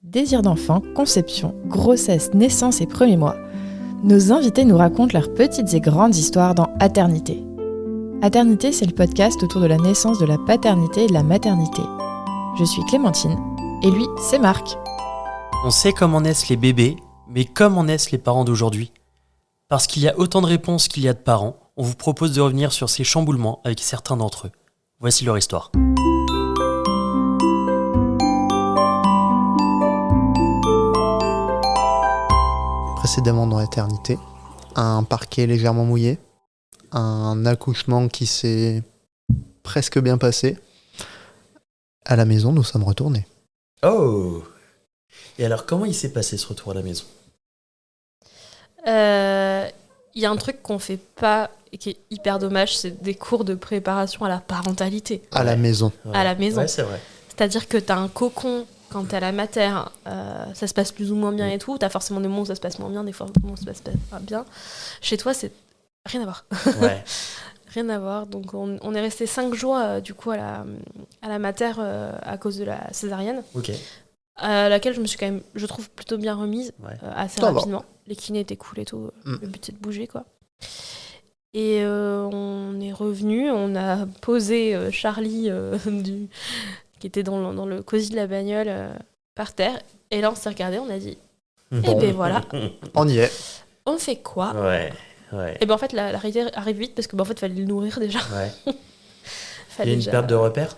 Désir d'enfant, conception, grossesse, naissance et premiers mois, nos invités nous racontent leurs petites et grandes histoires dans Aternité. Aternité, c'est le podcast autour de la naissance, de la paternité et de la maternité. Je suis Clémentine, et lui, c'est Marc. On sait comment naissent les bébés, mais comment naissent les parents d'aujourd'hui ? Parce qu'il y a autant de réponses qu'il y a de parents, on vous propose de revenir sur ces chamboulements avec certains d'entre eux. Voici leur histoire. Précédemment dans Éternité, un parquet légèrement mouillé, un accouchement qui s'est presque bien passé. À la maison, nous sommes retournés. Oh ! Et alors, comment il s'est passé ce retour à la maison ? Il y a un truc qu'on fait pas et qui est hyper dommage, c'est des cours de préparation à la parentalité. À la maison. À la maison. Ouais, c'est vrai. C'est-à-dire que t'as un cocon quand t'es à la mater, ça se passe plus ou moins bien et tout. T'as forcément des moments où ça se passe moins bien, des fois où ça se passe pas bien. Chez toi, c'est rien à voir. Ouais. Rien à voir. Donc on est resté 5 jours du coup à la mater à cause de la césarienne. Ok. À laquelle je me suis quand même, je trouve, plutôt bien remise, assez Ça va. rapidement. Les kinés étaient cool et tout. Le but, c'est de bouger, quoi. Et on est revenu, on a posé Charlie, qui était dans le cosy de la bagnole, par terre. Et là, on s'est regardé, on a dit, eh ben voilà, On y est. on fait quoi ? Ouais. Et ben en fait, la réalité arrive vite, parce que en fait, fallait le nourrir déjà. Ouais. Il y Fallait a une déjà- perte de repères ?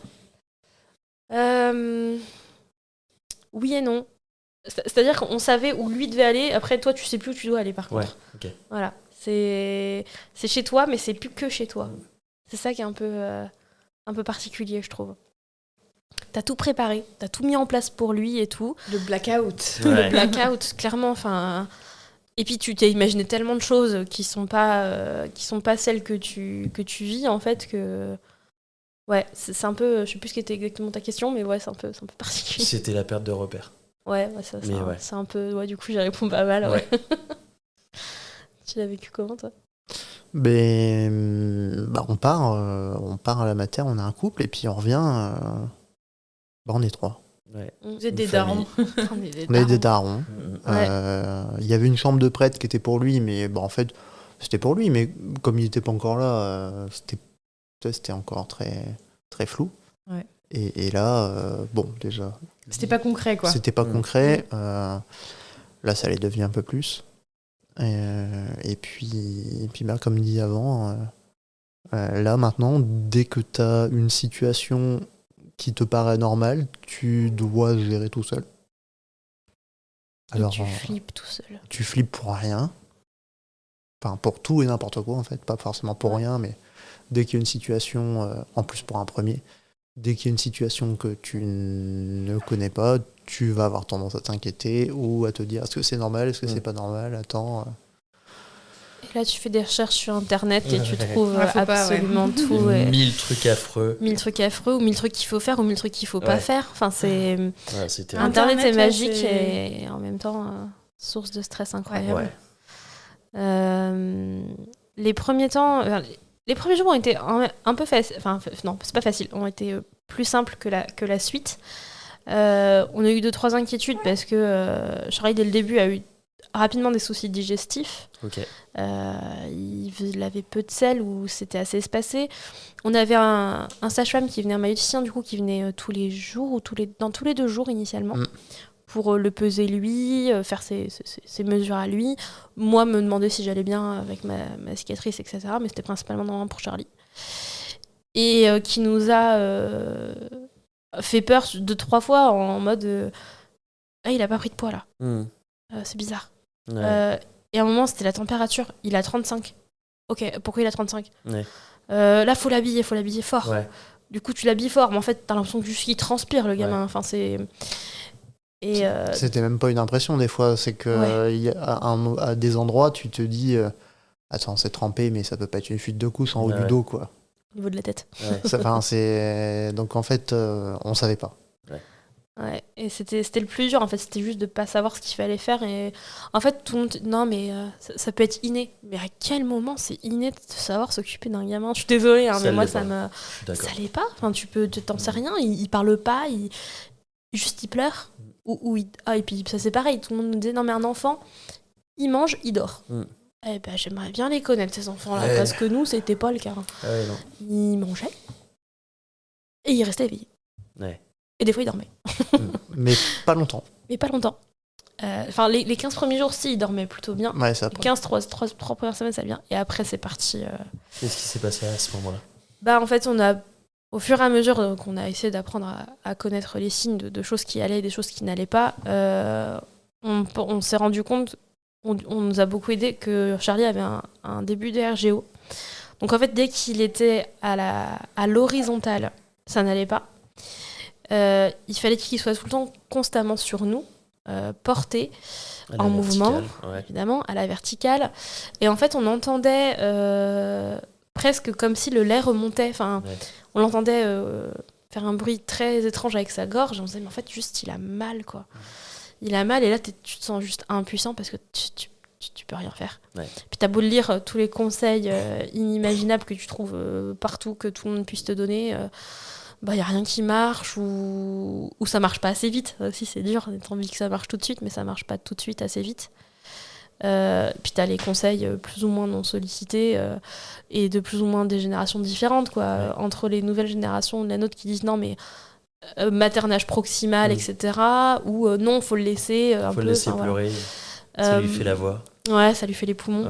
Oui et non. C'est-à-dire qu'on savait où lui devait aller. Après, toi, tu sais plus où tu dois aller, par contre. Ok. Voilà. C'est chez toi, mais c'est plus que chez toi. C'est ça qui est un peu particulier, je trouve. T'as tout préparé, t'as tout mis en place pour lui et tout. Le blackout. Ouais. Le blackout, clairement. Enfin, et puis tu t'es imaginé tellement de choses qui sont pas celles que tu vis, en fait, que... Ouais, c'est un peu... Je sais plus ce qu'était exactement ta question, mais ouais, c'est un peu particulier. C'était la perte de repères. Ouais, c'est un peu... Ouais, du coup, j'y réponds pas mal, ouais. Tu l'as vécu comment, toi ? On part à la mater, on a un couple, et puis on revient, on est 3. Ouais. Vous êtes Une des famille. darons. On est des darons. Ouais. Il y avait une chambre de prêtre qui était pour lui, mais en fait, c'était pour lui, mais comme il n'était pas encore là, c'était encore très, très flou. Ouais. Et là, déjà, C'était pas concret, quoi. c'était pas concret. Là, ça allait devenir un peu plus. Et puis comme dit avant, là, maintenant, dès que tu as une situation qui te paraît normale, tu dois gérer tout seul. Et tu flippes tout seul. Tu flippes pour rien. Enfin, pour tout et n'importe quoi, en fait. Pas forcément pour rien, mais dès qu'il y a une situation, en plus pour un premier, dès qu'il y a une situation que tu ne connais pas, tu vas avoir tendance à t'inquiéter ou à te dire est-ce que c'est normal, est-ce que c'est pas normal, attends. Et là, tu fais des recherches sur Internet et tu Ouais. trouves Ouais, faut pas, absolument tout. Et 1000 trucs affreux. 1000 trucs affreux, ou 1000 trucs qu'il faut faire, ou 1000 trucs qu'il faut pas Ouais. faire. Enfin, c'est... Ouais, c'était... Internet, c'est ouais, magique c'est- et en même temps, source de stress incroyable. Ouais. Les premiers temps... les premiers jours ont été un peu faciles. Enfin, non, c'est pas facile. Ont été plus simples que la suite. On a eu 2-3 inquiétudes parce que Charlie, dès le début, a eu rapidement des soucis digestifs. Ok. Il avait peu de sel ou c'était assez espacé. On avait un sage-femme qui venait, un maïeuticien du coup, qui venait tous les jours ou dans tous les 2 jours initialement pour le peser lui, faire ses mesures à lui. Moi, me demander si j'allais bien avec ma cicatrice, etc. Mais c'était principalement normalement pour Charlie. Et qui nous a fait peur 2-3 fois en mode il a pas pris de poids là. C'est bizarre. Ouais. Et à un moment, c'était la température. Il a 35. Ok, pourquoi il a 35 ? Ouais. Là, faut l'habiller fort. Ouais. Du coup, tu l'habilles fort, mais en fait, t'as l'impression qu'il transpire, le gamin. Ouais. Enfin, c'est... Et C'était même pas une impression des fois, c'est que il y a à des endroits, tu te dis attends, c'est trempé, mais ça peut pas être une fuite de couche en haut du dos, quoi. au niveau de la tête. Ouais. Donc en fait, on savait pas. Ouais, et c'était le plus dur, en fait. C'était juste de pas savoir ce qu'il fallait faire. Et en fait, tout le monde... Non, mais ça peut être inné. Mais à quel moment c'est inné de savoir s'occuper d'un gamin ? Je suis désolée, Ça mais moi, l'est ça pas. me... D'accord. Ça l'est pas. Enfin, t'en sais rien. Il parle pas, il pleure. et puis ça c'est pareil, tout le monde nous disait non mais un enfant, il mange, il dort. Eh ben j'aimerais bien les connaître ces enfants-là, parce que nous c'était pas le cas. Ah ouais, non. Il mangeait et il restait éveillé. Ouais. Et des fois il dormait. Mais pas longtemps. Mais pas longtemps. Enfin les 15 premiers jours, si, il dormait plutôt bien. Ouais, ça. Les 15, 3 premières semaines, ça bien. Et après c'est parti. Qu'est-ce qui s'est passé à ce moment-là? Bah en fait on a, au fur et à mesure qu'on a essayé d'apprendre à connaître les signes de choses qui allaient et des choses qui n'allaient pas, on s'est rendu compte, on nous a beaucoup aidé, que Charlie avait un début de RGO. Donc en fait, dès qu'il était à l'horizontale, ça n'allait pas. Il fallait qu'il soit tout le temps constamment sur nous, porté, en mouvement, évidemment, à la verticale. Et en fait, on entendait presque comme si le lait remontait. Enfin, on l'entendait faire un bruit très étrange avec sa gorge. On se disait, mais en fait, juste, il a mal, quoi. Il a mal, et là, tu te sens juste impuissant parce que tu peux rien faire. Puis t'as beau lire tous les conseils inimaginables que tu trouves partout, que tout le monde puisse te donner, bah y a rien qui marche, ou ça marche pas assez vite. Ça aussi c'est dur, t'as envie que ça marche tout de suite, mais ça marche pas tout de suite assez vite. Puis t'as les conseils plus ou moins non sollicités et de plus ou moins des générations différentes, quoi. Entre les nouvelles générations de la nôtre qui disent non mais maternage proximal, etc., ou non, faut le laisser un peu. Faut le laisser pleurer, ça lui fait la voix. Ouais, ça lui fait les poumons.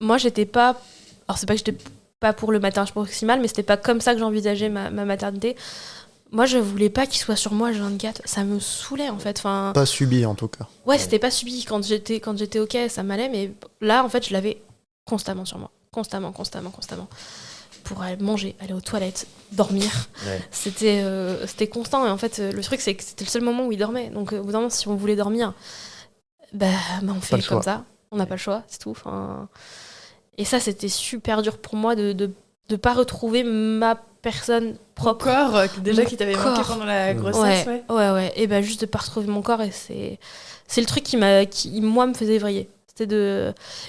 Moi, j'étais pas... Alors, c'est pas que j'étais pas pour le maternage proximal, mais c'était pas comme ça que j'envisageais ma maternité. Moi, je voulais pas qu'il soit sur moi H24. Ça me saoulait, en fait. Enfin, pas subi, en tout cas. Ouais, c'était pas subi. Quand j'étais OK, ça m'allait, mais là, en fait, je l'avais constamment sur moi. Constamment. Pour aller manger, aller aux toilettes, dormir. C'était constant. Et en fait, le truc, c'est que c'était le seul moment où il dormait. Donc, au bout d'un moment, si on voulait dormir, on fait comme ça. On n'a pas le choix, c'est tout. Enfin... Et ça, c'était super dur pour moi de pas retrouver ma personne propre. Mon corps, déjà qui t'avait manqué pendant la grossesse. Ouais. Et juste de pas retrouver mon corps. Et c'est le truc qui, moi, me faisait vriller.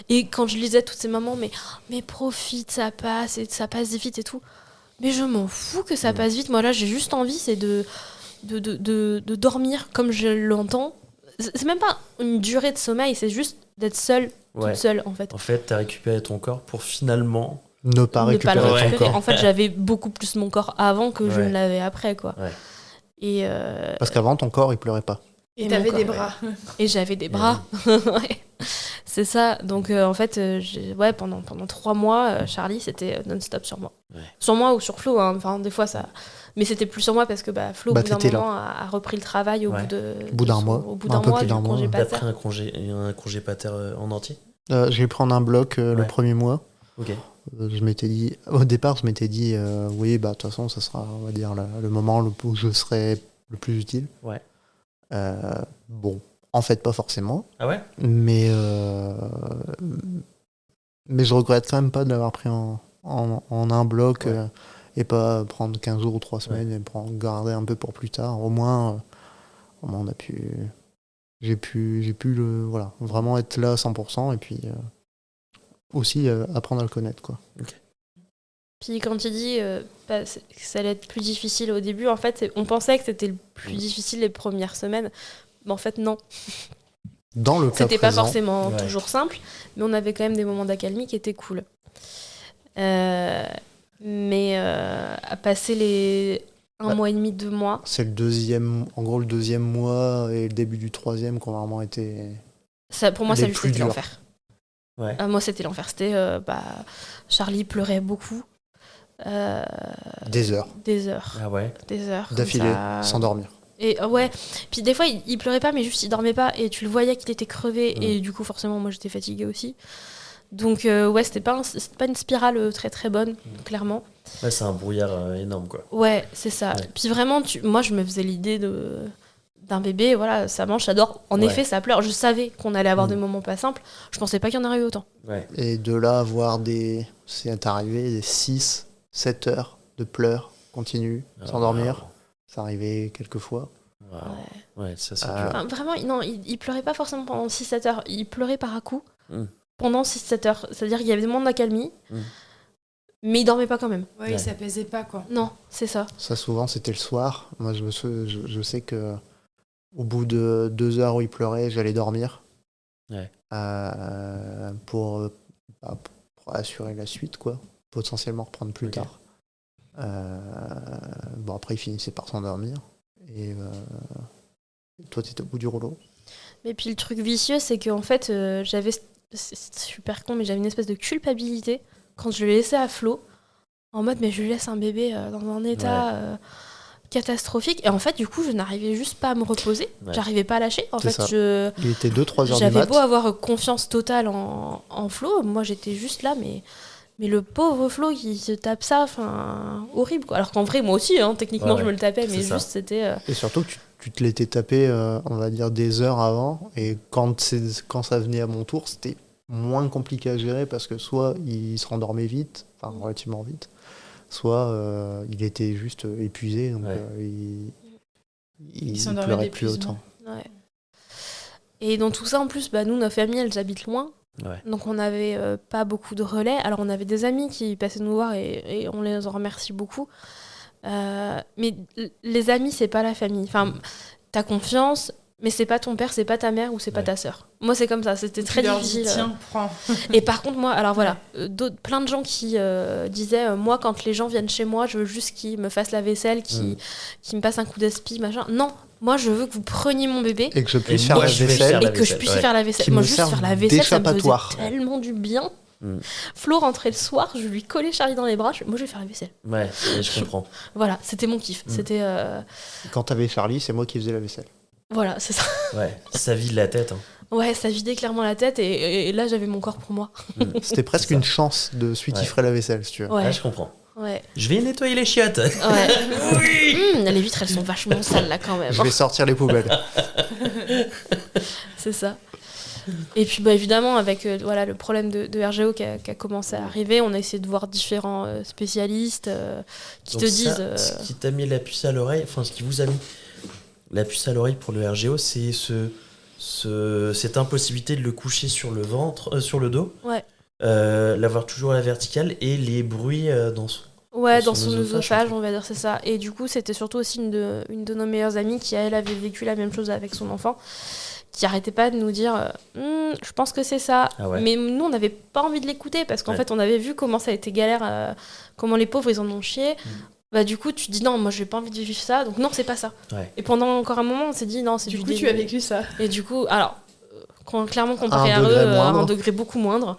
Et quand je lisais toutes ces mamans, mais profite, ça passe vite et tout. Mais je m'en fous que ça passe vite. Moi, là, j'ai juste envie, c'est de dormir comme je l'entends. C'est même pas une durée de sommeil, c'est juste d'être seule, toute seule, en fait. En fait, t'as récupéré ton corps pour finalement... Ne pas récupérer ton corps. En fait, j'avais beaucoup plus mon corps avant que je ne l'avais après, quoi. Et parce qu'avant, ton corps, il pleurait pas. Et t'avais des bras. Et j'avais des bras. C'est ça. Donc, en fait, pendant 3 mois, Charlie, c'était non-stop sur moi. Sur moi ou sur Flo. Hein. Enfin, des fois, ça... Mais c'était plus sur moi parce que Flo, au bout d'un moment, a repris le travail au bout d'un mois. Au bout d'un mois, du congé pater. T'as pris un congé pater en entier? J'ai pris en un bloc le premier mois. Ok. Au départ, je m'étais dit, oui, de toute façon, ça sera, on va dire, le moment où je serai le plus utile. Bon, en fait, pas forcément. Ah ouais? Mais je regrette quand même pas de l'avoir pris en un bloc et pas prendre 15 jours ou 3 semaines et garder un peu pour plus tard. Au moins on a pu... J'ai pu vraiment être là à 100% et puis aussi apprendre à le connaître, quoi. Puis quand tu dis que ça allait être plus difficile au début, en fait, on pensait que c'était le plus difficile les premières semaines, mais en fait non. Dans le cas c'était présent, pas forcément toujours simple, mais on avait quand même des moments d'accalmie qui étaient cool. Mais à passer les 1 mois et demi, 2 mois... C'est le deuxième mois et le début du troisième qui ont vraiment été... Ça, pour moi, les plus c'était durs. l'enfer. Moi, c'était l'enfer. C'était... Charlie pleurait beaucoup. Des heures. Ah ouais. Des heures. D'affilée, sans dormir. Et puis des fois, il pleurait pas, mais juste il dormait pas, et tu le voyais qu'il était crevé, et du coup, forcément, moi, j'étais fatiguée aussi. Donc, c'était pas une spirale très très bonne, clairement. Ouais, c'est un brouillard énorme, quoi. Ouais, c'est ça. Puis vraiment, moi, je me faisais l'idée d'un bébé, voilà, ça mange, ça dort. En effet, ça pleure. Je savais qu'on allait avoir des moments pas simples. Je pensais pas qu'il y en aurait eu autant. Et de là, avoir c'est arrivé des 6-7 heures de pleurs continus, sans dormir. Ça arrivait quelques fois. Ouais, ça c'est dur. Vraiment, non, il pleurait pas forcément pendant 6-7 heures. Il pleurait par à coup pendant 6-7 heures. C'est-à-dire qu'il y avait des moments d'accalmie. Mais il dormait pas quand même. Ouais, il s'apaisait pas, quoi. Non, c'est ça. Ça, souvent, c'était le soir. Moi, je sais que au bout de 2 heures où il pleurait, j'allais dormir. Ouais. Pour assurer la suite, quoi. Potentiellement reprendre plus tard. Bon, après, il finissait par s'endormir. Et toi, t'étais au bout du rouleau. Et puis le truc vicieux, c'est qu'en fait, c'est super con, mais j'avais une espèce de culpabilité quand je le laissais à flot, en mode, mais je lui laisse un bébé dans un état catastrophique. Et en fait, du coup, je n'arrivais juste pas à me reposer. Ouais. J'arrivais pas à lâcher. En C'est fait, ça. Il était 2-3 heures du j'avais mat. beau avoir confiance totale en Flo, moi j'étais juste là, mais le pauvre Flo qui se tape ça, enfin, horrible, quoi. Alors qu'en vrai, moi aussi, hein, techniquement, je me le tapais, mais ça. juste c'était. Et surtout que tu te l'étais tapé, on va dire, des heures avant. Et quand ça venait à mon tour, c'était moins compliqué à gérer parce que soit il se rendormait vite, enfin relativement vite, soit il était juste épuisé, donc il s'endormait pleurait plus d'épuisement. autant. Ouais. Et dans tout ça, en plus, nous, nos familles, elles habitent loin. Ouais. Donc on n'avait pas beaucoup de relais. Alors on avait des amis qui passaient nous voir et on les en remercie beaucoup. Mais les amis, c'est pas la famille. Enfin, t'as confiance, mais c'est pas ton père, c'est pas ta mère ou c'est pas ta sœur. Moi, c'est comme ça. C'était très difficile. Tiens, prends. Et par contre, moi, alors voilà, plein de gens qui disaient, moi, quand les gens viennent chez moi, je veux juste qu'ils me fassent la vaisselle, qu'ils me passent un coup d'aspi, machin. Non, moi, je veux que vous preniez mon bébé Et que je puisse faire la vaisselle. et que je puisse faire la vaisselle. Qui Moi, me juste serve faire la vaisselle, ça me faisait d'échappatoire. tellement du bien. Flo rentrait le soir, je lui collais Charlie dans les bras, moi je vais faire la vaisselle. Ouais, je comprends. Voilà, c'était mon kiff. C'était Quand t'avais Charlie, c'est moi qui faisais la vaisselle. voilà, c'est ça. Ouais, ça vide la tête. Hein. Ouais, ça vidait clairement la tête et là j'avais mon corps pour moi. C'était presque C'est ça. une chance de celui qui ferait la vaisselle, si tu veux. Ouais. Ouais, je comprends. Ouais. Je vais nettoyer les chiottes. Ouais. Les vitres elles sont vachement sales là quand même. Je vais sortir les poubelles. C'est ça. Et puis évidemment avec le problème de RGO qui a commencé à arriver, on a essayé de voir différents spécialistes qui Donc te ça, disent ce qui t'a mis la puce à l'oreille, enfin ce qui vous a mis la puce à l'oreille pour le RGO, c'est cette impossibilité de le coucher sur le ventre, sur le dos, ouais. l'avoir toujours à la verticale et les bruits dans son... Ouais, dans dans son son œsophage, œsophage, en fait. on va dire, c'est ça. Et du coup, c'était surtout aussi une de nos meilleures amies qui, elle, avait vécu la même chose avec son enfant, qui arrêtait pas de nous dire je pense que c'est ça. Ah ouais. Mais nous, on n'avait pas envie de l'écouter parce qu'en fait, on avait vu comment ça a été galère, comment les pauvres, ils en ont chié. Bah, du coup, tu te dis non, moi, j'ai pas envie de vivre ça, donc non, c'est pas ça. Ouais. Et pendant encore un moment, on s'est dit non, c'est Du du coup, tu as vécu ça. Et du coup, alors, clairement, comparé à degré eux, à moindre. un degré beaucoup moindre,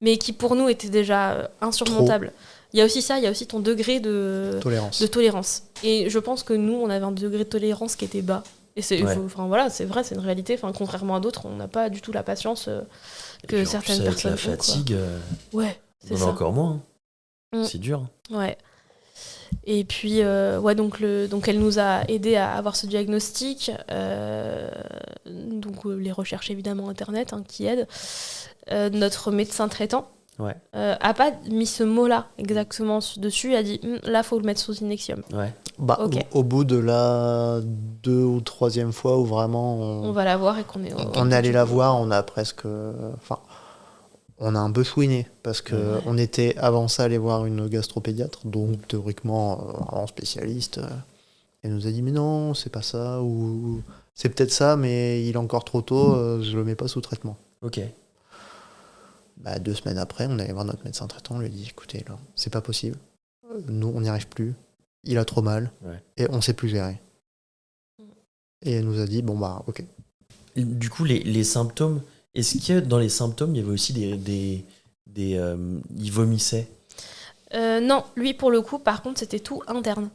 mais qui pour nous était déjà insurmontable. Il y a aussi ça, il y a aussi ton degré de tolérance. Et je pense que nous, on avait un degré de tolérance qui était bas. Et c'est voilà, c'est vrai, c'est une réalité. Enfin, contrairement à d'autres, on n'a pas du tout la patience que certaines personnes avec la ont, quoi. fatigue, Ouais, c'est on ça. a encore moins. Hein. Mm. C'est dur. Ouais. Et puis, donc elle nous a aidé à avoir ce diagnostic. Donc, les recherches évidemment Internet qui aident. Notre médecin traitant a pas mis ce mot-là exactement dessus. Il a dit là, faut le mettre sous Inexium. Ouais. Bah, Ok. au bout de la 2e ou 3e fois où vraiment On va la voir et qu'on est. on est allé la voir, on a presque. Enfin, on a un peu chouiné parce que on était avant ça allé voir une gastropédiatre, donc théoriquement un spécialiste. Elle nous a dit mais non, c'est pas ça, ou c'est peut-être ça, mais il est encore trop tôt, je le mets pas sous traitement. Ok. Bah, 2 semaines après, on allait voir notre médecin traitant, on lui a dit écoutez, là, c'est pas possible. Nous, on n'y arrive plus. Il a trop mal et on sait plus gérer. Et elle nous a dit bon bah ok. Du coup, les symptômes, est-ce que dans les symptômes, il y avait aussi il vomissait? Non, lui pour le coup, par contre, c'était tout interne.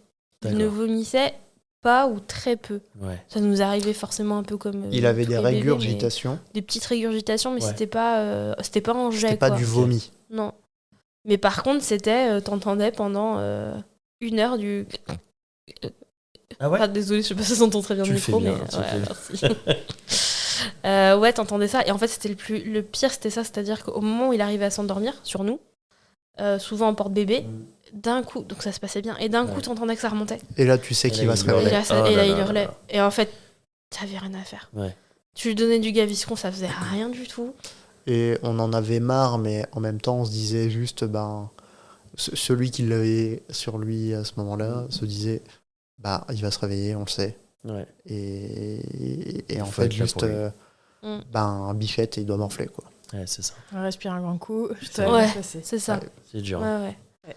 Il ne vomissait pas ou très peu. Ouais. Ça nous arrivait forcément un peu comme. Il avait tous des les bébés, régurgitations. des petites régurgitations, mais c'était pas en jet. C'était pas quoi. du vomi. Non. Mais par contre, c'était, t'entendais pendant 1 heure du. Ah ouais. Désolée, je sais pas si ça s'entend très bien Tu le le fais micro, bien, mais tu le fais merci. Ouais, t'entendais ça. Et en fait, c'était le pire, c'était ça. C'est-à-dire qu'au moment où il arrivait à s'endormir sur nous, souvent en porte-bébé, d'un coup, donc ça se passait bien, et d'un coup, t'entendais que ça remontait. Et là, tu sais qu'il va se Et réveiller. là, il hurlait. Et en fait, t'avais rien à faire. Ouais. Tu lui donnais du Gaviscon, ça faisait rien du tout. Et on en avait marre, mais en même temps, on se disait juste, ben, celui qui l'avait sur lui à ce moment-là se disait bah il va se réveiller, on le sait. Ouais. Et en faut fait être là juste pour lui. bichette et il doit morfler quoi. Ouais, c'est ça. Respire un grand coup, Ça ça va. va Ouais. passer. C'est ça. Ouais. C'est dur. Ouais, hein. ouais. Ouais.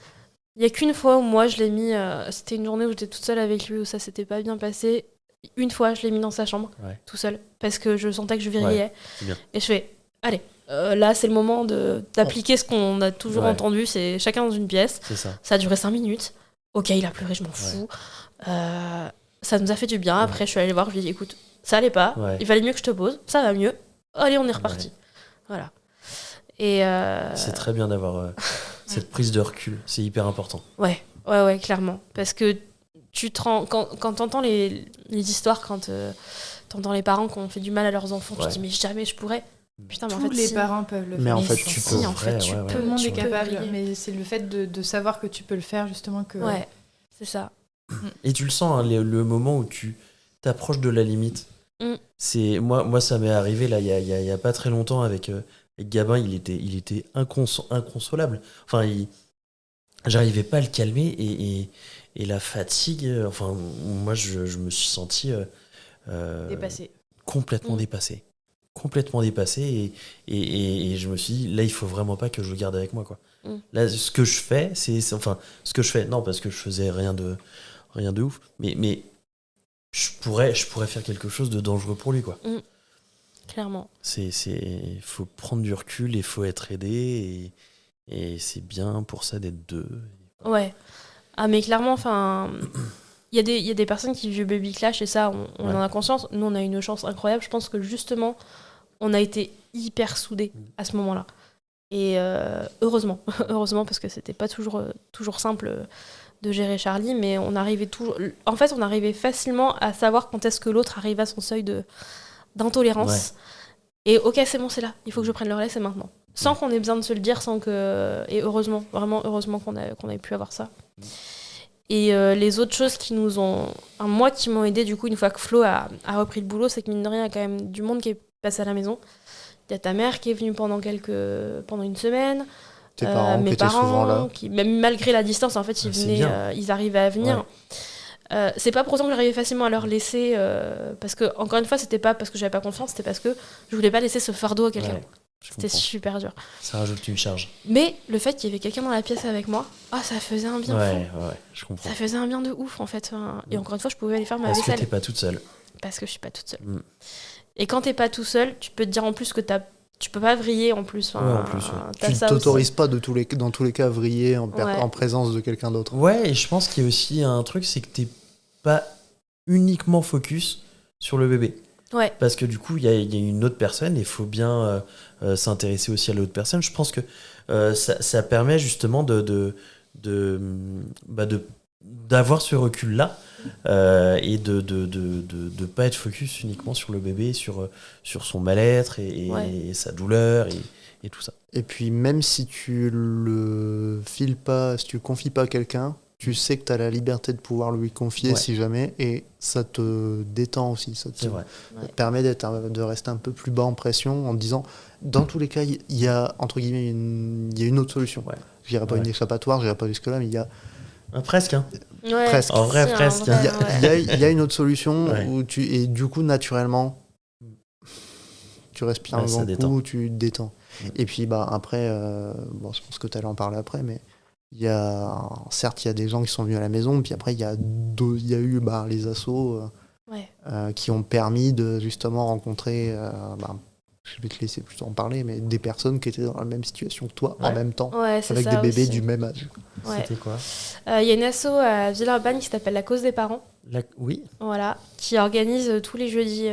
Il y a qu'une fois où moi je l'ai mis, c'était une journée où j'étais toute seule avec lui, où ça s'était pas bien passé. Une fois, je l'ai mis dans sa chambre, Ouais. tout seul, parce que je sentais que je virillais. c'est bien. Et je fais, allez, là c'est le moment d'appliquer ce qu'on a toujours Ouais. entendu, c'est chacun dans une pièce. C'est ça. Ça a duré 5 minutes. Ok, il a pleuré, je m'en fous. Ça nous a fait du bien. Ouais. Après, je suis allée voir, je lui ai dit, écoute, ça allait pas, Ouais. il valait mieux que je te pose, ça va mieux. Allez, on est reparti. Ouais. Voilà. Et C'est très bien d'avoir cette prise de recul. C'est hyper important. ouais, clairement. Parce que tu te rends, quand t'entends les histoires, quand t'entends les parents qui ont fait du mal à leurs enfants, tu Ouais. te dis, mais jamais je pourrais. Putain, mais en Tous fait, les si. parents peuvent le faire. Mais en Mais fait, si, tu si, peux. en fait, tu Ouais, peux. Tout le monde tu est peux capable, briller. mais c'est le fait de savoir que tu peux le faire justement que. Ouais, c'est ça. Et tu le sens, hein, le moment où tu t'approches de la limite. Mm. C'est moi, ça m'est arrivé là, il y a pas très longtemps avec Gabin, il était inconsolable. Enfin, j'arrivais pas à le calmer et la fatigue. Enfin, moi, je me suis senti Dépassé. complètement Mm. dépassé. Complètement dépassé et je me suis dit, là, il faut vraiment pas que je le garde avec moi, quoi. Mm. Là, ce que je fais, ce que je fais, non, parce que je faisais rien de ouf, mais je pourrais faire quelque chose de dangereux pour lui, quoi. Clairement. Faut prendre du recul et faut être aidé et c'est bien pour ça d'être deux. Ouais. Ah, mais clairement, enfin. Il y a des personnes qui vivent baby clash et ça, on Ouais. en a conscience. Nous, on a une chance incroyable. Je pense que justement, on a été hyper soudés à ce moment-là. Et heureusement, heureusement, parce que c'était pas toujours simple de gérer Charlie, mais on arrivait toujours. En fait, on arrivait facilement à savoir quand est-ce que l'autre arrive à son seuil d'intolérance. Et ok, c'est bon, c'est là. Il faut que je prenne le relais, c'est maintenant. Sans qu'on ait besoin de se le dire, sans que. Et heureusement, vraiment heureusement qu'on ait pu avoir ça. Et les autres choses qui nous ont. Moi, qui m'ont aidé, du coup, une fois que Flo a repris le boulot, c'est que mine de rien, il y a quand même du monde qui est passé à la maison. Il y a ta mère qui est venue pendant une semaine. Tes parents qui mes étaient parents, souvent là. qui, même malgré la distance, en fait, ils C'est venaient, bien. ils arrivaient à venir. C'est pas pour autant que j'arrivais facilement à leur laisser. Parce que, encore une fois, c'était pas parce que j'avais pas confiance, c'était parce que je voulais pas laisser ce fardeau à quelqu'un. Ouais, je C'était comprends. super dur. Ça rajoute une charge. Mais le fait qu'il y avait quelqu'un dans la pièce avec moi, ça faisait un bien fou. Ouais, je comprends. Ça faisait un bien de ouf en fait. Et encore une fois, je pouvais aller faire ma Parce que vaisselle. t'es pas toute seule. Parce que je suis pas toute seule. Mm. Et quand t'es pas tout seul, tu peux te dire en plus que tu peux pas vriller en plus. Ouais, en plus, ouais. T'as Tu ne ça t'autorises pas dans tous les cas à vriller Ouais. en présence de quelqu'un d'autre. Ouais, et je pense qu'il y a aussi un truc, c'est que t'es pas uniquement focus sur le bébé. aussi. Ouais, Parce que du coup, il y a une autre personne et il faut bien s'intéresser aussi à l'autre personne. Je pense que ça permet justement d'avoir ce recul-là et de pas être focus uniquement sur le bébé, sur son mal-être et sa douleur et tout ça. Et puis même si tu le files pas, si tu le confies pas à quelqu'un, tu sais que tu as la liberté de pouvoir lui confier Ouais. si jamais, et ça te détend aussi, ça C'est vrai. te permet de rester un peu plus bas en pression en te disant, dans tous les cas, il y a entre guillemets il y a une autre solution. Ouais. Je dirais pas Ouais. une échappatoire, je dirais pas jusque-là, mais il y a Presque, hein. ouais. Presque. En vrai, Si, presque. vrai, il y a, ouais. il y a une autre solution Ouais. où et du coup naturellement tu respires Ouais, un ça grand détend. coup, tu te détends. Et puis après, je pense que tu allais en parler après, mais certes il y a des gens qui sont venus à la maison, puis après il y a eu les assos Ouais. qui ont permis de justement rencontrer, je vais te laisser plutôt en parler, mais des personnes qui étaient dans la même situation que toi en Ouais. même temps, Ouais, c'est avec ça des bébés aussi. du même âge. Ouais. C'était quoi Il y a une asso à Villeurbanne qui s'appelle La Cause des Parents, Oui. voilà, qui organise tous les jeudis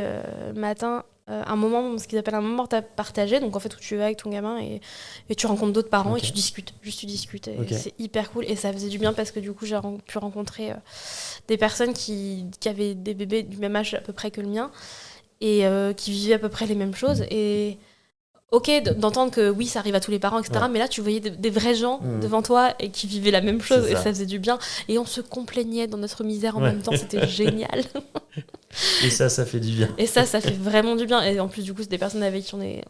matin un moment, ce qu'ils appellent un moment partagé, donc en fait où tu vas avec ton gamin et tu rencontres d'autres parents Ok. et tu discutes, juste tu discutes. Et Ok. c'est hyper cool et ça faisait du bien parce que du coup j'ai pu rencontrer des personnes qui avaient des bébés du même âge à peu près que le mien et qui vivaient à peu près les mêmes choses. Et ok d'entendre que oui, ça arrive à tous les parents, etc. Ouais. Mais là, tu voyais des vrais gens devant toi et qui vivaient la même chose C'est et ça. ça faisait du bien. Et on se complaignait dans notre misère en Ouais. même temps, c'était génial. Et ça fait du bien. Et ça fait vraiment du bien. Et en plus, du coup, c'est des personnes avec qui on est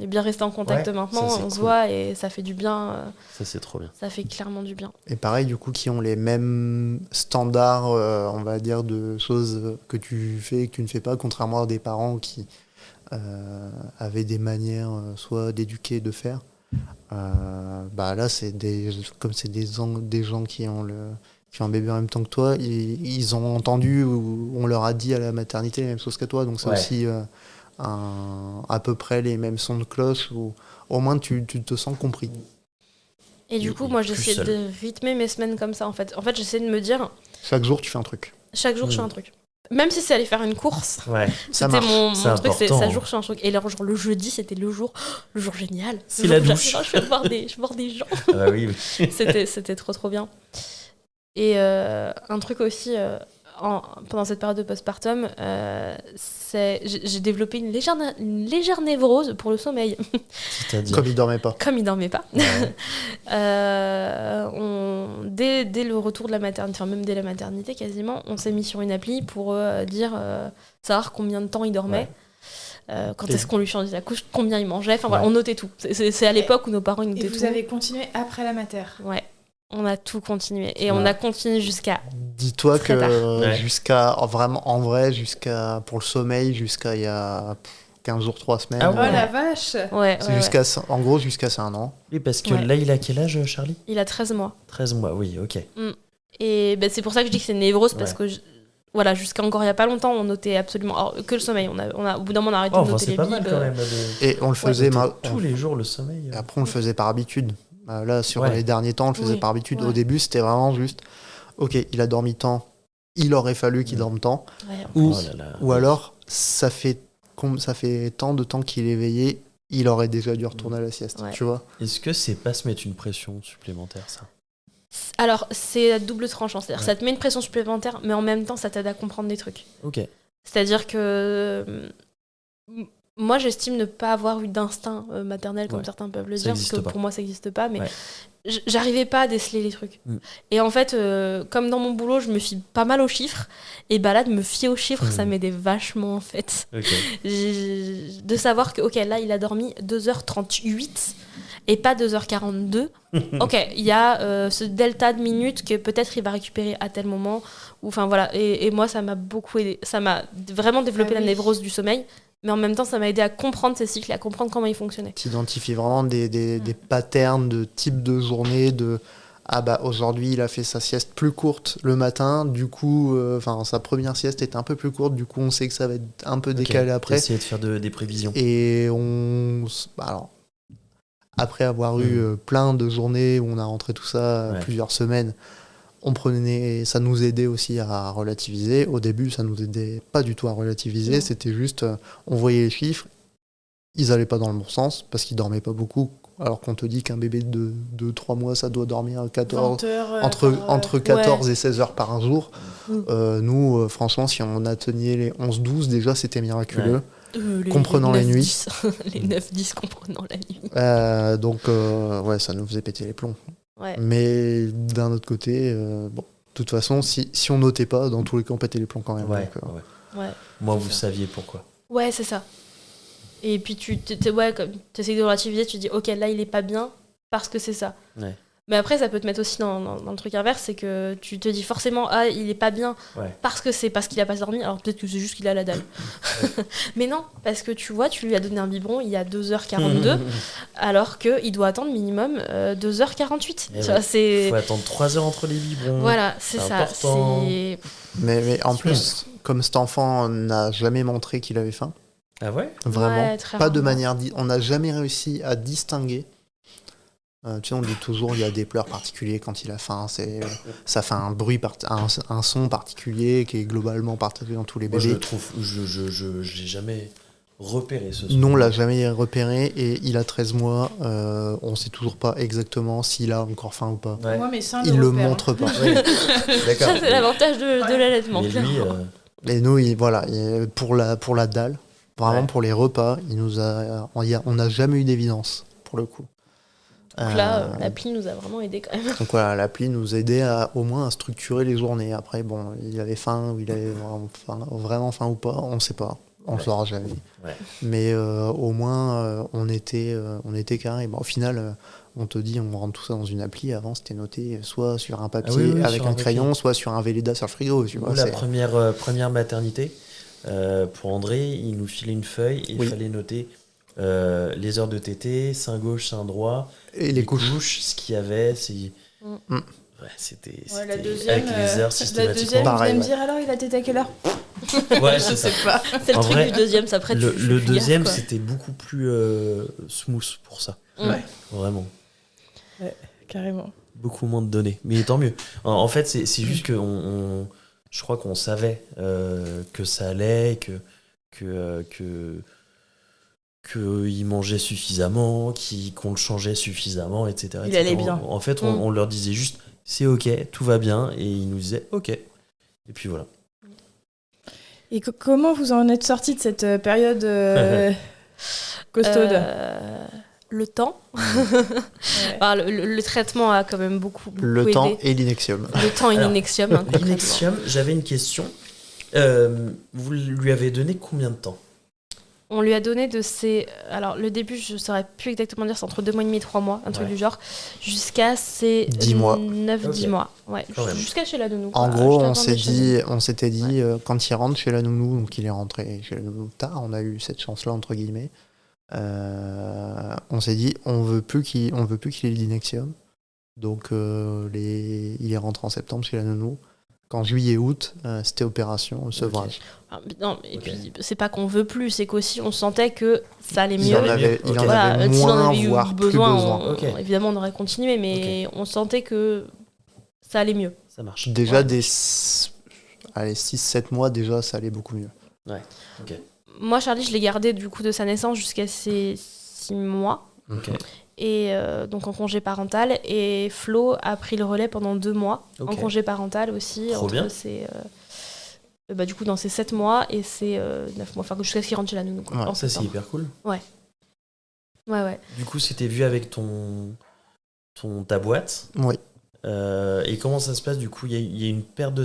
bien resté en contact Ouais, maintenant. ça, c'est On se cool. voit et ça fait du bien. Ça, c'est trop bien. Ça fait clairement du bien. Et pareil, du coup, qui ont les mêmes standards, on va dire, de choses que tu fais et que tu ne fais pas, contrairement à des parents qui avaient des manières soit d'éduquer, de faire. Bah là, comme c'est des gens qui ont un bébé en même temps que toi, ils ont entendu ou on leur a dit à la maternité la même chose qu'à toi. Donc c'est Ouais. aussi à peu près les mêmes sons de cloche où au moins tu te sens compris. Et du Il coup, est moi, plus j'essaie seul. de rythmer mes semaines comme ça, en fait. En fait, j'essaie de me dire, Chaque jour, tu fais un truc. chaque jour, je fais un truc. Même si c'est aller faire une course, Ouais. Ça c'était marche. mon C'est truc, c'est important, chaque hein. jour, je fais un truc. Et alors, genre, le jeudi, c'était le jour génial. C'est Le la jour où douche. j'arrive, je vais voir des gens. Ah bah oui. C'était trop bien. Et un truc aussi, pendant cette période de postpartum, j'ai développé une légère névrose pour le sommeil. C'est-à-dire. Comme il dormait pas. Comme il dormait pas. Ouais. Dès le retour de la maternité, enfin même dès la maternité quasiment, on s'est mis sur une appli pour savoir combien de temps il dormait. Quand Et- est-ce qu'on lui changeait la couche, combien il mangeait, enfin voilà, Ouais. on notait tout. C'est à l'époque où nos parents ils notaient Et vous tout. avez continué après la mater. Ouais, on a tout continué. Et Ouais. on a continué jusqu'à... Dis-toi Très tard. Ouais. pour le sommeil, jusqu'à il y a 15 jours, 3 semaines. Ah Oh ouais. la vache. Ouais, C'est ouais. en gros jusqu'à ça un an. Oui, parce que Ouais. là, il a quel âge, Charlie? Il a 13 mois. 13 mois, oui, ok. Et ben, c'est pour ça que je dis que c'est une névrose, parce Ouais. que voilà, jusqu'à encore il y a pas longtemps, on notait absolument... Alors, que le sommeil, au bout d'un moment, on a arrêté Oh, de enfin, noter c'est les pas mal bibs. quand même. Et on le faisait Tous les jours, le sommeil. et après on le faisait par habitude. Là sur Ouais. les derniers temps, on le faisait Oui. par habitude. Ouais. Au début, c'était vraiment juste OK, il a dormi tant, il aurait fallu qu'il dorme tant Ouais. ou, Oh là là. ou alors ça fait tant de temps qu'il est éveillé, il aurait déjà dû retourner à la sieste, Ouais. tu vois. Est-ce que c'est pas se mettre une pression supplémentaire, ça? Alors, c'est à double tranchant. C'est-à-dire, Ouais. ça te met une pression supplémentaire, mais en même temps, ça t'aide à comprendre des trucs. Ok. C'est-à-dire que moi, j'estime ne pas avoir eu d'instinct maternel, comme Ouais. certains peuvent le Ça dire, parce existe que pas. pour moi, ça n'existe pas. Mais Ouais. j'arrivais pas à déceler les trucs. Mm. Et en fait, comme dans mon boulot, je me fie pas mal aux chiffres. Et bah là, de me fier aux chiffres, ça m'aidait vachement, en fait. Ok. De savoir que, ok, là, il a dormi 2h38 et pas 2h42. Ok, il y a ce delta de minutes que peut-être il va récupérer à tel moment. Enfin voilà, et moi, ça m'a beaucoup aidé. Ça m'a vraiment développé Ah oui. la névrose du sommeil, mais en même temps, ça m'a aidé à comprendre ces cycles, à comprendre comment ils fonctionnaient. Tu identifies vraiment des patterns de type de journée, de ah bah aujourd'hui il a fait sa sieste plus courte le matin, du coup sa première sieste était un peu plus courte, du coup on sait que ça va être un peu décalé après. Essayer de faire des prévisions. Et alors, après avoir eu plein de journées où on a rentré tout ça, Ouais. plusieurs semaines, ça nous aidait aussi à relativiser. Au début, ça nous aidait pas du tout à relativiser. Non. C'était juste, on voyait les chiffres, ils allaient pas dans le bon sens parce qu'ils dormaient pas beaucoup. Alors qu'on te dit qu'un bébé de 2-3 mois, ça doit dormir 14, 20 heures, entre 14 et 16 heures par jour. Mm. Nous, franchement, si on atteignait les 11-12, déjà, c'était miraculeux. Ouais. Comprenant les nuits. Les 9-10 comprenant la nuit. Donc, ça nous faisait péter les plombs. Ouais. Mais d'un autre côté, de toute façon, si on notait pas, dans tous les cas, on pétait les plombs quand même. Ouais, Donc, ouais. Ouais. Moi, C'est vous ça. saviez pourquoi. Ouais, c'est ça. Et puis tu essaies de relativiser, tu te dis ok, là il est pas bien parce que c'est ça. Ouais. Mais après, ça peut te mettre aussi dans le truc inverse, c'est que tu te dis forcément ah il est pas bien Ouais. parce qu'il a pas dormi, alors peut-être que c'est juste qu'il a la dalle. Mais non, parce que tu vois, tu lui as donné un biberon il y a 2h42 alors qu'il doit attendre minimum 2h48. Eh Tu vois, Il faut attendre 3 heures entre les biberons. Voilà, c'est C'est ça. important. C'est... mais en plus, comme cet enfant n'a jamais montré qu'il avait faim, Ah ouais? vraiment, Ouais, très pas de rarement. manière. On n'a jamais réussi à distinguer. Tu sais, on dit toujours il y a des pleurs particuliers quand il a faim. Ça fait un bruit, un son particulier qui est globalement partagé dans tous les Moi, je bébés. le trouve. J'ai jamais repéré ce son. Nous, on l'a jamais repéré et il a 13 mois. On sait toujours pas exactement s'il a encore faim ou pas. Ouais. Moi, mes seins Il le repèrent, hein. montre pas. Oui. D'accord. Ça, c'est l'avantage de l'allaitement. Mais lui, Et nous, pour la dalle, Vraiment, Ouais. pour les repas, on n'a jamais eu d'évidence, pour le coup. Donc là, l'appli nous a vraiment aidé quand même. Donc voilà, l'appli nous aidait au moins à structurer les journées. Après, bon, il avait faim, ou il avait vraiment faim ou pas, on ne sait pas. On ne le saura jamais. Ouais. Mais au moins, on était carré. Bon, au final, on te dit, on rentre tout ça dans une appli. Avant, c'était noté soit sur un papier oui, avec sur un un crayon, papier. soit sur un Velleda sur le frigo. Tu vois, Nous, la première maternité, pour André, il nous filait une feuille et il Oui. fallait noter les heures de tétée, sein gauche, sein droit, Et les couches. ce qu'il y avait. Mm. Ouais, c'était La deuxième, avec les heures la systématiquement. deuxième, Pareil, il vient me ouais. dire alors il a tété à quelle heure? Ouais, Je c'est ça. sais pas. C'est le En truc vrai, du deuxième, ça après Le tu fais plus deuxième, gaffe, quoi. c'était beaucoup plus smooth pour ça. Ouais. Vraiment. Carrément. Beaucoup moins de données. Mais tant mieux. En fait, c'est juste que je crois qu'on savait que ça allait, qu'il mangeait suffisamment, qu'on le changeait suffisamment, etc. Il etc. allait bien. En fait, on leur disait juste c'est ok, tout va bien, et ils nous disaient ok. Et puis voilà. Et comment vous en êtes sorti de cette période costaude? Le temps. Ouais. Enfin, le traitement a quand même beaucoup Le aidé. temps et l'Inexium. Le temps et Alors, l'Inexium. Hein, concrètement. L'Inexium, j'avais une question. Vous lui avez donné combien de temps? On lui a donné de ses... Alors, le début, je ne saurais plus exactement dire, c'est entre 2 mois et demi et 3 mois, un truc Ouais. du genre, jusqu'à ses 10 mois. 9-10 Ok. mois. Ouais, Quand même. jusqu'à chez la nounou. En quoi. gros, Je on l'attendais chez la nounou. s'était dit, quand il rentre chez la nounou, donc il est rentré chez la nounou tard, on a eu cette chance-là, entre guillemets, on s'est dit, on veut plus qu'il ait l'Inexium. Donc, il est rentré en septembre chez la nounou. Qu'en juillet-août, c'était opération sevrage. Ah, mais non, et Ok. puis c'est pas qu'on veut plus, c'est qu'aussi on sentait que ça allait Il mieux. en avait, Ok. Voilà, avait s'il en moins, avait eu voire plus besoin, besoin. Ok. évidemment on aurait continué, mais on sentait que ça allait mieux. Ça marche. Déjà, Ouais. des 6-7 mois, déjà, ça allait beaucoup mieux. Ok. Moi, Charlie, je l'ai gardé du coup de sa naissance jusqu'à ses 6 mois. Ok. Et donc en congé parental, et Flo a pris le relais pendant 2 mois en Ok. congé parental aussi. Trop bien. Du coup dans ses 7 mois et ses 9 mois, enfin jusqu'à ce qu'il rentre chez la nounou, quoi, Ouais, en Ça, c'est septembre. hyper cool. Ouais. Du coup, c'était vu avec ta boîte. Oui. Et comment ça se passe du coup? Il y a une perte de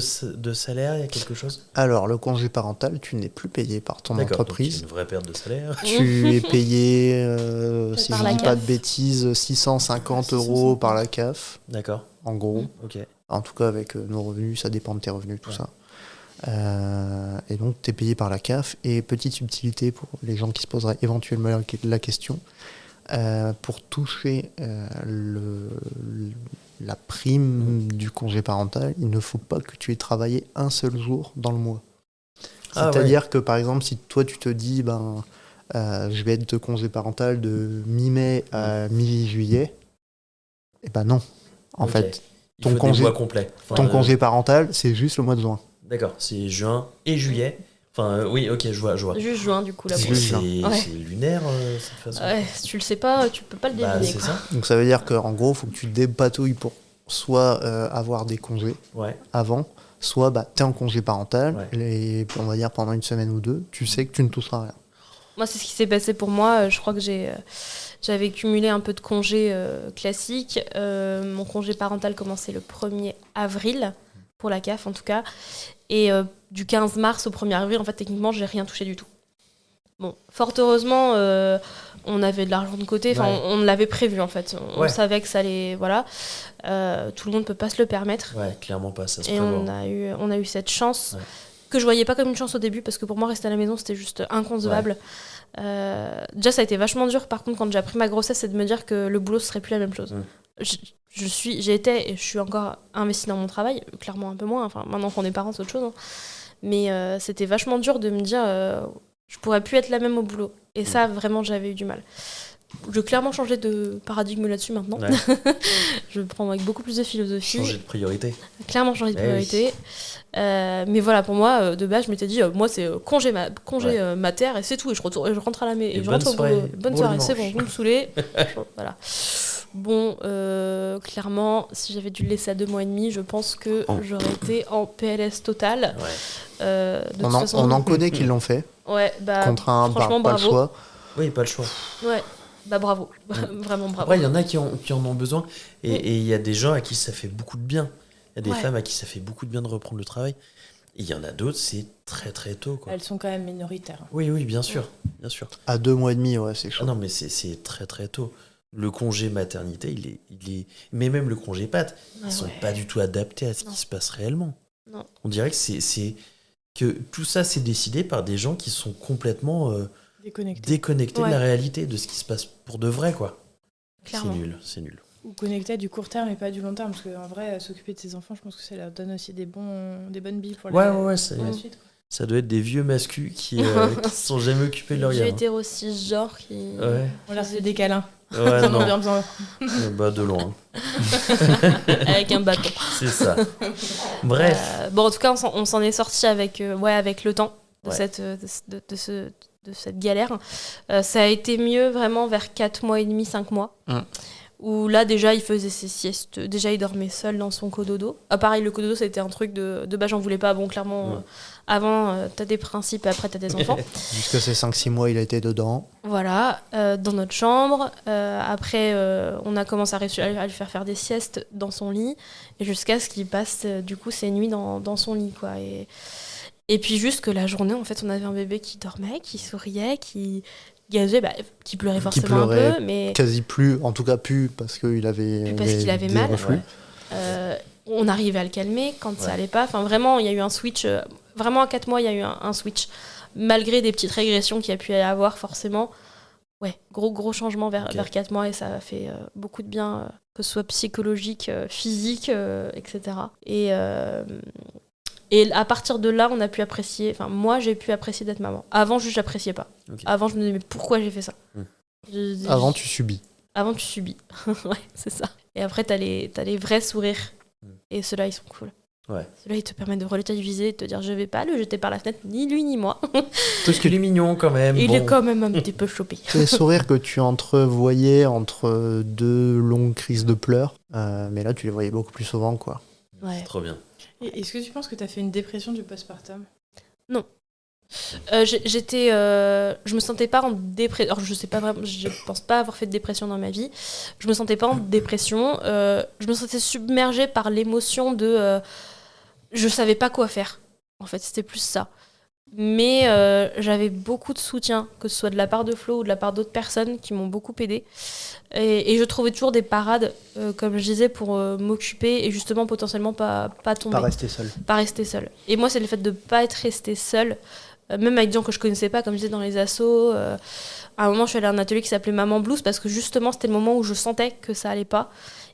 salaire, il y a quelque chose? Alors, le congé parental, tu n'es plus payé par ton D'accord, donc il y a entreprise. une vraie perte de salaire. Tu es payé, si Par je la ne dis pas CAF. de bêtises, 650 € par la CAF, D'accord, en gros. ok. En tout cas, avec nos revenus, ça dépend de tes revenus, tout ça. Et donc, tu es payé par la CAF. Et petite subtilité pour les gens qui se poseraient éventuellement la question, pour toucher la prime du congé parental, il ne faut pas que tu aies travaillé un seul jour dans le mois. Ah, C'est-à-dire que, par exemple, si toi, tu te dis, je vais être de congé parental de mi-mai à mi-juillet, eh ben non. En Ok. fait, Il ton faut des congé- mois complets. Enfin, ton congé parental, c'est juste le mois de juin. D'accord, c'est juin et juillet. Enfin, oui, ok, je vois. Juste juin du coup là. C'est pour le juste coup. juin. Ouais. C'est lunaire, cette façon. Ouais, si tu le sais pas, tu peux pas le Bah, deviner. c'est quoi. ça. Donc ça veut dire qu'en gros, il faut que tu te dépatouilles pour soit avoir des congés Ouais. avant, soit tu es en congé parental, Ouais. et on va dire pendant une semaine ou deux, tu sais que tu ne toucheras rien. Moi, c'est ce qui s'est passé pour moi. Je crois que j'avais cumulé un peu de congés classiques. Mon congé parental commençait le 1er avril, pour la CAF en tout cas. Et du 15 mars au 1er avril, en fait, techniquement, j'ai rien touché du tout. Bon, fort heureusement, on avait de l'argent de côté. Enfin, Ouais. on l'avait prévu, en fait. On Ouais. savait que ça allait... Voilà. Tout le monde ne peut pas se le permettre. Ouais, clairement pas, ça se Et prévoit. on a eu cette chance Ouais. que je voyais pas comme une chance au début, parce que pour moi, rester à la maison, c'était juste inconcevable. Déjà, ça a été vachement dur, par contre, quand j'ai appris ma grossesse, c'est de me dire que le boulot, ce serait plus la même chose. J'ai été et je suis encore investie dans mon travail, clairement un peu moins, enfin, maintenant qu'on est parents, c'est autre chose. Hein. Mais c'était vachement dur de me dire je pourrais plus être la même au boulot. Et ça, vraiment, j'avais eu du mal. Je vais clairement changer de paradigme là-dessus maintenant. Ouais. Je prends avec beaucoup plus de philosophie. Changer de priorité. Clairement changer de Eh priorité. Mais voilà, pour moi, de base, je m'étais dit, moi, c'est congé mater et c'est tout. Et je rentre à la maison. Et Et je bonne rentre au soirée. boulot. Bonne Bon soirée, dimanche. c'est bon, vous me saoulez. Voilà. Bon, clairement, si j'avais dû le laisser à 2 mois et demi, je pense que j'aurais été en PLS total. Ouais. De toute On façon, en connaît qui l'ont fait. ouais, bah, Contre un franchement, pas le bravo. choix. Oui, pas le choix. Ouais, bah bravo. Vraiment bravo. Après, il y en a qui en ont besoin. Et il y a des gens à qui ça fait beaucoup de bien. Il y a des Ouais. femmes à qui ça fait beaucoup de bien de reprendre le travail. Et il y en a d'autres, c'est très très tôt. Quoi. Elles sont quand même minoritaires. Oui, bien sûr. Bien sûr. À 2 mois et demi, ouais, c'est chaud. Ah non, mais c'est très très tôt. Le congé maternité, il est... Mais même le congé patte, ils sont pas du tout adaptés à ce Non. qui se passe réellement. Non. On dirait que tout ça, c'est décidé par des gens qui sont complètement déconnectés Ouais. de la réalité, de ce qui se passe pour de vrai, quoi. Clairement. C'est nul. Ou connectés à du court terme et pas du long terme. Parce qu'en vrai, s'occuper de ses enfants, je pense que ça leur donne aussi des bonnes billes pour Ouais, la ça suite. Quoi. ça doit être des vieux mascus qui se sont jamais occupés de leur J'ai gamin. hétéro cisgenre qui. Ouais, On leur fait des câlins. ouais, Ils en ont non. bien besoin. Bah, de loin. Avec un bâton. C'est ça. Bref. Bon, en tout cas, on s'en est sorti avec le temps de, Ouais. de cette galère. Ça a été mieux vraiment vers 4 mois et demi, 5 mois. Où là, déjà, il faisait ses siestes. Déjà, il dormait seul dans son cododo. Ah, pareil, le cododo, c'était un truc de base, j'en voulais pas. Bon, clairement, avant, t'as des principes et après, t'as des enfants. Jusqu'à ces 5-6 mois, il a été dedans. Voilà, dans notre chambre. Après, on a commencé à lui faire des siestes dans son lit, et jusqu'à ce qu'il passe du coup ses nuits dans son lit, quoi. Et puis juste que la journée, en fait, on avait un bébé qui dormait, qui souriait, qui gazait, qui pleurait forcément un peu, mais Quasi plus, en tout cas plus, parce qu'il avait, plus parce qu'il avait des mal. reflux. On arrivait à le calmer quand ça allait pas. Enfin, vraiment, il y a eu un switch. Vraiment, à 4 mois, il y a eu un switch. Malgré des petites régressions qu'il y a pu y avoir, forcément. Ouais, gros changement vers 4 mois, et ça a fait beaucoup de bien, que ce soit psychologique, physique, etc. Et à partir de là, on a pu apprécier. Enfin, moi, j'ai pu apprécier d'être maman. Avant, je n'appréciais pas. Ok. Avant, je me disais, mais pourquoi j'ai fait ça Avant, tu subis. Avant, tu subis. Ouais, c'est ça. Et après, t'as les vrais sourires. Et ceux-là, ils sont cool. Ouais. Ceux-là, ils te permettent de relativiser et de te dire, je vais pas le jeter par la fenêtre, ni lui, ni moi. Parce qu'il est mignon quand même. Il bon. est quand même un petit peu chopé. C'est les sourires que tu entrevoyais entre 2 longues crises de pleurs. Mais là, tu les voyais beaucoup plus souvent, quoi. Ouais. C'est trop bien. Et est-ce que tu penses que tu as fait une dépression du postpartum ? Je me sentais pas en dépression. Alors, je sais pas vraiment, je pense pas avoir fait de dépression dans ma vie. Je me sentais pas en dépression. Je me sentais submergée par l'émotion de. Je savais pas quoi faire. En fait, c'était plus ça. Mais j'avais beaucoup de soutien, que ce soit de la part de Flo ou de la part d'autres personnes qui m'ont beaucoup aidée. Et je trouvais toujours des parades, comme je disais, pour m'occuper et justement potentiellement pas tomber. Pas rester seul. Pas rester seule. Et moi, c'est le fait de pas être restée seule, même avec des gens que je connaissais pas, comme je disais dans les assos. À un moment, je suis allée à un atelier qui s'appelait Maman Blues, parce que justement, c'était le moment où je sentais que ça allait pas.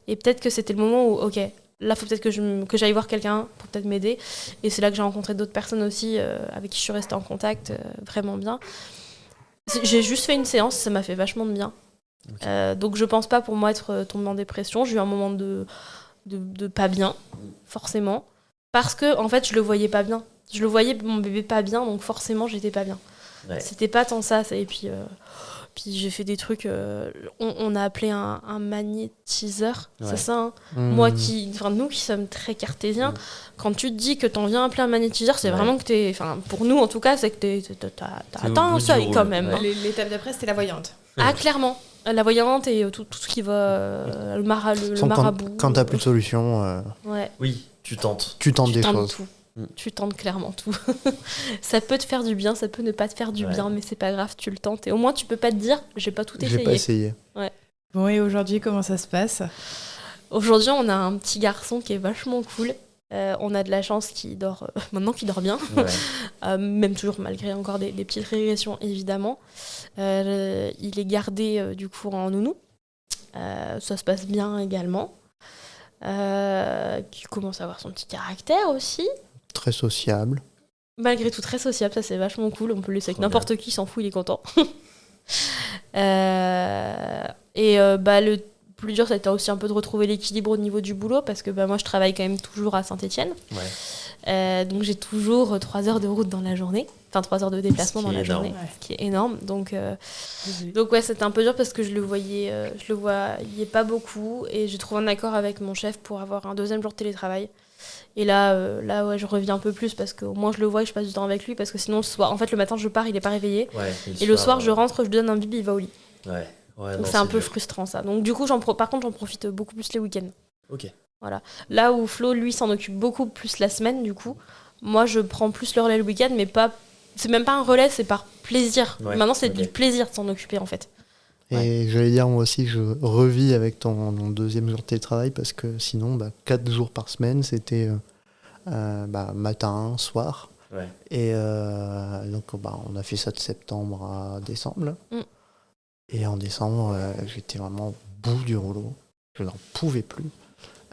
Et peut-être que c'était le moment où, ok, là, il faut peut-être que j'aille voir quelqu'un pour peut-être m'aider. Et c'est là que j'ai rencontré d'autres personnes aussi, avec qui je suis restée en contact, vraiment bien. J'ai juste fait une séance, ça m'a fait vachement de bien. Okay. Donc je pense pas pour moi être tombée en dépression. J'ai eu un moment de pas bien, forcément. Parce que, en fait, je le voyais pas bien. Je le voyais, mon bébé, pas bien, donc forcément, j'étais pas bien. Ouais. C'était pas tant ça. Et puis j'ai fait des trucs... on a appelé un magnétiseur, c'est ça, hein. Moi, nous qui sommes très cartésiens, quand tu te dis que t'en viens appeler un magnétiseur, c'est vraiment que t'es... Enfin, pour nous, en tout cas, c'est que t'as atteint un seuil, quand même. Ouais. L'étape d'après, c'était la voyante. Ah, clairement. La voyante et tout ce qui va... Le marabout. Quand t'as plus de solution... Ouais. Oui, tu tentes. Tu tentes des choses. Tout. Tu tentes clairement tout. Ça peut te faire du bien, ça peut ne pas te faire du bien, mais c'est pas grave, tu le tentes. Et au moins, tu peux pas te dire, j'ai pas tout essayé. J'ai pas essayé. Ouais. Bon, et aujourd'hui, comment ça se passe ? Aujourd'hui, on a un petit garçon qui est vachement cool. On a de la chance qu'il dort, maintenant qu'il dort bien. Ouais. Même toujours, malgré encore des petites régressions, évidemment. Il est gardé, du coup, en nounou. Ça se passe bien également. Qui commence à avoir son petit caractère aussi. Très sociable. Malgré tout, très sociable, ça c'est vachement cool. On peut le laisser avec n'importe qui, il s'en fout, il est content. Le plus dur, c'était aussi un peu de retrouver l'équilibre au niveau du boulot, parce que moi je travaille quand même toujours à Saint-Étienne. Ouais. Donc j'ai toujours 3 heures de route dans la journée. Enfin, 3 heures de déplacement dans la journée, ce qui est énorme. Donc ouais, c'était un peu dur parce que je le voyais pas beaucoup, et j'ai trouvé un accord avec mon chef pour avoir un 2e jour de télétravail. Et là ouais, je reviens un peu plus parce qu'au moins je le vois et je passe du temps avec lui, parce que sinon le soir, en fait le matin je pars, il est pas réveillé. Ouais, Et le soir je rentre, je lui donne un bibi, il va au lit. Ouais. Donc Non, c'est un peu dur. frustrant ça. Donc du coup par contre j'en profite beaucoup plus les week-ends. Ok. Là où Flo lui s'en occupe beaucoup plus la semaine, du coup, moi je prends plus le relais le week-end, mais pas. C'est même pas un relais, c'est par plaisir. Ouais, Maintenant c'est ok. du plaisir de s'en occuper en fait. Et j'allais dire, moi aussi, je revis avec ton deuxième jour de télétravail parce que sinon, 4 jours par semaine, c'était matin, soir. Ouais. Et donc, on a fait ça de septembre à décembre. Là. Mm. Et en décembre, j'étais vraiment au bout du rouleau. Je n'en pouvais plus.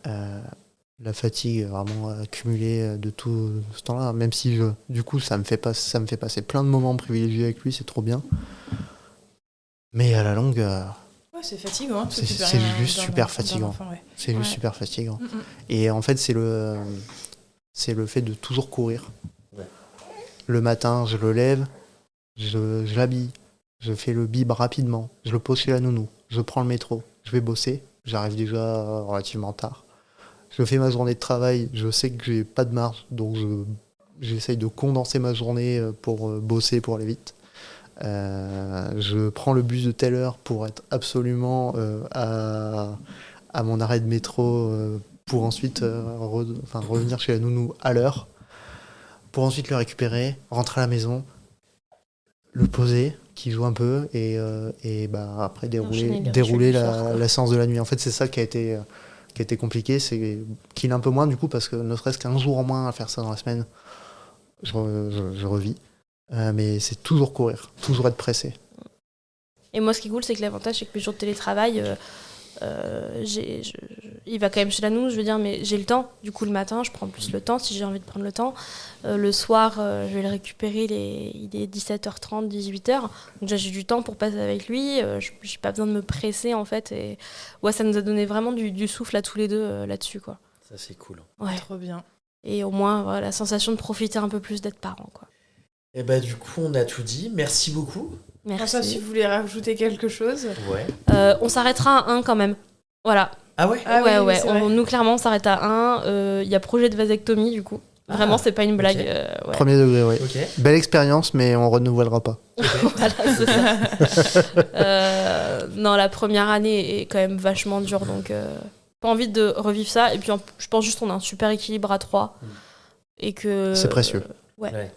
La fatigue vraiment accumulée de tout ce temps-là, même si du coup, ça me fait passer plein de moments privilégiés avec lui, c'est trop bien. Mais à la longue, Ouais, c'est fatigant. c'est juste super fatigant. C'est juste Ouais. super fatigant. Mm, mm. Et en fait, c'est le fait de toujours courir. Ouais. Le matin, je le lève, je l'habille, je fais le bib rapidement, je le pose chez la nounou, je prends le métro, je vais bosser, j'arrive déjà relativement tard. Je fais ma journée de travail, je sais que j'ai pas de marge, donc j'essaye de condenser ma journée pour bosser, pour aller vite. Je prends le bus de telle heure pour être absolument à mon arrêt de métro pour ensuite revenir chez la nounou à l'heure, pour ensuite le récupérer, rentrer à la maison, le poser, qu'il joue un peu et après Enchaîner dérouler le soir, quoi. la séance de la nuit. En fait, c'est ça qui a été compliqué, c'est qu'il est un peu moins du coup parce que ne serait-ce qu'un jour en moins à faire ça dans la semaine, je revis. Mais c'est toujours courir, toujours être pressé. Et moi ce qui est cool, c'est que l'avantage, c'est que mes jours de télétravail, il va quand même chez la nounou, je veux dire, mais j'ai le temps. Du coup, le matin, je prends plus le temps si j'ai envie de prendre le temps. Le soir, je vais le récupérer, il est 17h30, 18h. Donc déjà, j'ai du temps pour passer avec lui. J'ai pas besoin de me presser, en fait. Et ouais, ça nous a donné vraiment du souffle à tous les deux là-dessus, quoi. Ça, c'est cool. Ouais. Trop bien. Et au moins, voilà, la sensation de profiter un peu plus d'être parent, quoi. Et bah, du coup, on a tout dit. Merci beaucoup. François, si Merci. vous voulez rajouter quelque chose. Ouais. On s'arrêtera à 1 quand même. Voilà. Ah ouais? Ah oui, ouais. c'est vrai. Nous, clairement, on s'arrête à 1. Il y a projet de vasectomie, du coup. Vraiment, c'est pas une blague. ok. Ouais. Premier degré, oui. Ok. Belle expérience, mais on renouvellera pas. Voilà, c'est ça. Non, la première année est quand même vachement dure, donc pas envie de revivre ça. Et puis, je pense juste qu'on a un super équilibre à 3. Et que... C'est précieux. Ouais.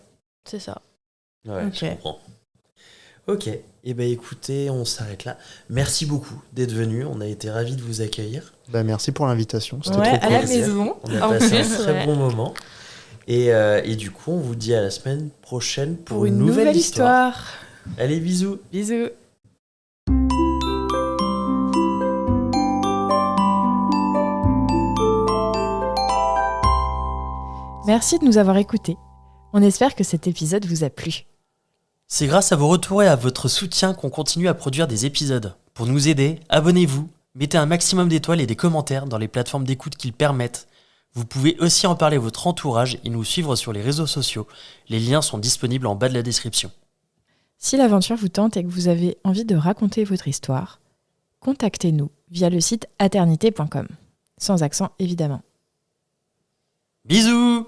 C'est ça. Ouais, Ok. je comprends. Ok. Et ben écoutez, on s'arrête là. Merci beaucoup d'être venu. On a été ravis de vous accueillir. Merci pour l'invitation. C'était Ouais, trop à cool. la plaisir. maison. On a En passé plus, un très ouais. bon moment. Et du coup, on vous dit à la semaine prochaine pour une nouvelle histoire. Allez, bisous. Bisous. Merci de nous avoir écoutés. On espère que cet épisode vous a plu. C'est grâce à vos retours et à votre soutien qu'on continue à produire des épisodes. Pour nous aider, abonnez-vous, mettez un maximum d'étoiles et des commentaires dans les plateformes d'écoute qu'ils permettent. Vous pouvez aussi en parler à votre entourage et nous suivre sur les réseaux sociaux. Les liens sont disponibles en bas de la description. Si l'aventure vous tente et que vous avez envie de raconter votre histoire, contactez-nous via le site aternité.com. Sans accent, évidemment. Bisous!